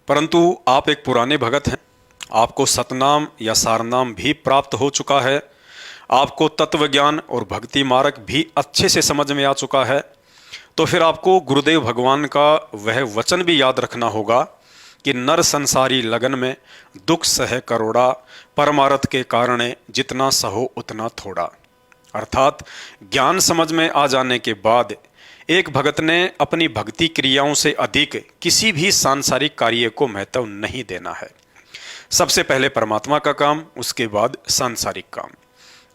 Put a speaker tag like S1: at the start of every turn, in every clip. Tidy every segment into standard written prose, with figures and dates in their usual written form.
S1: परंतु आप एक पुराने भगत हैं, आपको सतनाम या सारनाम भी प्राप्त हो चुका है, आपको तत्व ज्ञान और भक्ति मार्ग भी अच्छे से समझ में आ चुका है। तो फिर आपको गुरुदेव भगवान का वह वचन भी याद रखना होगा कि नर संसारी लगन में दुख सह करोड़ा, परमारथ के कारणे जितना सहो उतना थोड़ा। अर्थात ज्ञान समझ में आ जाने के बाद एक भगत ने अपनी भक्ति क्रियाओं से अधिक किसी भी सांसारिक कार्य को महत्व नहीं देना है। सबसे पहले परमात्मा का काम, उसके बाद सांसारिक काम।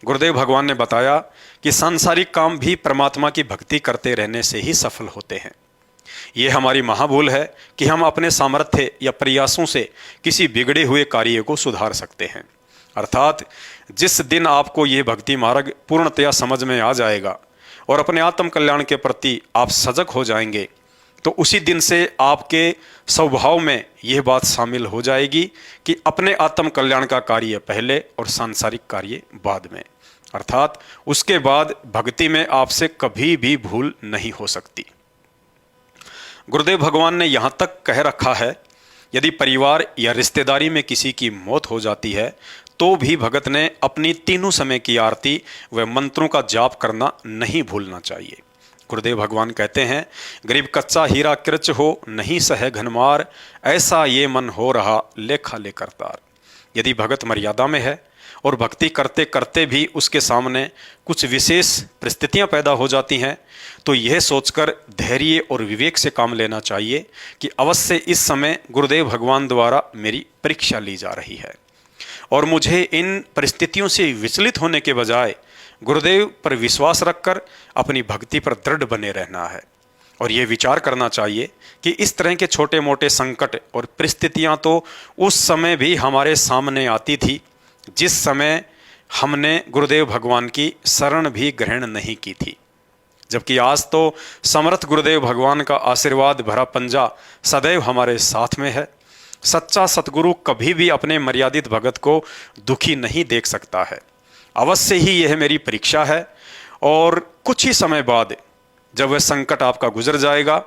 S1: गुरुदेव भगवान ने बताया कि सांसारिक काम भी परमात्मा की भक्ति करते रहने से ही सफल होते हैं। ये हमारी महाभूल है कि हम अपने सामर्थ्य या प्रयासों से किसी बिगड़े हुए कार्य को सुधार सकते हैं। अर्थात जिस दिन आपको ये भक्ति मार्ग पूर्णतया समझ में आ जाएगा और अपने आत्म कल्याण के प्रति आप सजग हो जाएंगे, तो उसी दिन से आपके स्वभाव में यह बात शामिल हो जाएगी कि अपने आत्म कल्याण का कार्य पहले और सांसारिक कार्य बाद में। अर्थात उसके बाद भक्ति में आपसे कभी भी भूल नहीं हो सकती। गुरुदेव भगवान ने यहाँ तक कह रखा है, यदि परिवार या रिश्तेदारी में किसी की मौत हो जाती है तो भी भगत ने अपनी तीनों समय की आरती व मंत्रों का जाप करना नहीं भूलना चाहिए। गुरुदेव भगवान कहते हैं, गरीब कच्चा हीरा कृच हो नहीं सह घनमार, ऐसा ये मन हो रहा लेखा लेकर तार। यदि भगत मर्यादा में है और भक्ति करते करते भी उसके सामने कुछ विशेष परिस्थितियां पैदा हो जाती हैं, तो यह सोचकर धैर्य और विवेक से काम लेना चाहिए कि अवश्य इस समय गुरुदेव भगवान द्वारा मेरी परीक्षा ली जा रही है और मुझे इन परिस्थितियों से विचलित होने के बजाय गुरुदेव पर विश्वास रखकर अपनी भक्ति पर दृढ़ बने रहना है। और ये विचार करना चाहिए कि इस तरह के छोटे मोटे संकट और परिस्थितियां तो उस समय भी हमारे सामने आती थी जिस समय हमने गुरुदेव भगवान की शरण भी ग्रहण नहीं की थी, जबकि आज तो समर्थ गुरुदेव भगवान का आशीर्वाद भरा पंजा सदैव हमारे साथ में है। सच्चा सतगुरु कभी भी अपने मर्यादित भगत को दुखी नहीं देख सकता है। अवश्य ही यह मेरी परीक्षा है और कुछ ही समय बाद जब वह संकट आपका गुजर जाएगा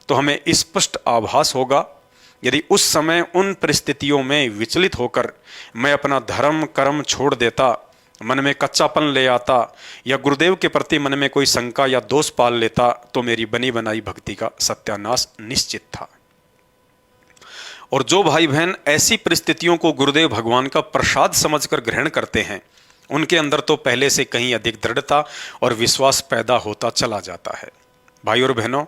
S1: तो हमें स्पष्ट आभास होगा। यदि उस समय उन परिस्थितियों में विचलित होकर मैं अपना धर्म कर्म छोड़ देता, मन में कच्चापन ले आता या गुरुदेव के प्रति मन में कोई शंका या दोष पाल लेता, तो मेरी बनी बनाई भक्ति का सत्यानाश निश्चित था। और जो भाई बहन ऐसी परिस्थितियों को गुरुदेव भगवान का प्रसाद समझकर ग्रहण करते हैं, उनके अंदर तो पहले से कहीं अधिक दृढ़ता और विश्वास पैदा होता चला जाता है। भाई और बहनों,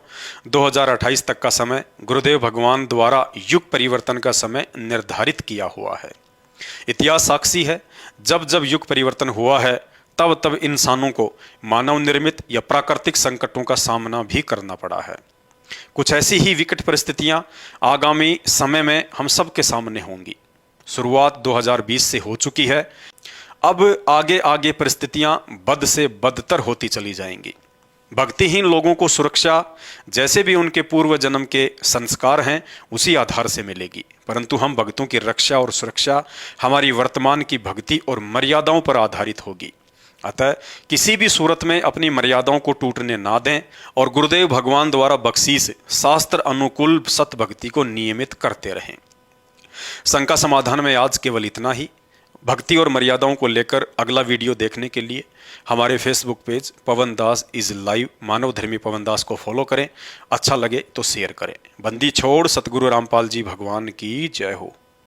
S1: 2028 तक का समय गुरुदेव भगवान द्वारा युग परिवर्तन का समय निर्धारित किया हुआ है। इतिहास साक्षी है, जब जब युग परिवर्तन हुआ है तब तब इंसानों को मानव निर्मित या प्राकृतिक संकटों का सामना भी करना पड़ा है। कुछ ऐसी ही विकट परिस्थितियां आगामी समय में हम सब के सामने होंगी। शुरुआत 2020 से हो चुकी है, अब आगे आगे परिस्थितियां बद से बदतर होती चली जाएंगी। भक्तिहीन लोगों को सुरक्षा जैसे भी उनके पूर्व जन्म के संस्कार हैं उसी आधार से मिलेगी, परंतु हम भक्तों की रक्षा और सुरक्षा हमारी वर्तमान की भक्ति और मर्यादाओं पर आधारित होगी। अतः किसी भी सूरत में अपनी मर्यादाओं को टूटने ना दें और गुरुदेव भगवान द्वारा बख्शीश शास्त्र अनुकूल सत भक्ति को नियमित करते रहें। शंका समाधान में आज केवल इतना ही। भक्ति और मर्यादाओं को लेकर अगला वीडियो देखने के लिए हमारे Facebook page Pawan Das is live Manav Dharmi Pawan दास को फॉलो करें। अच्छा लगे तो शेयर करें। बंदी छोड़ सतगुरु रामपाल जी भगवान की जय हो।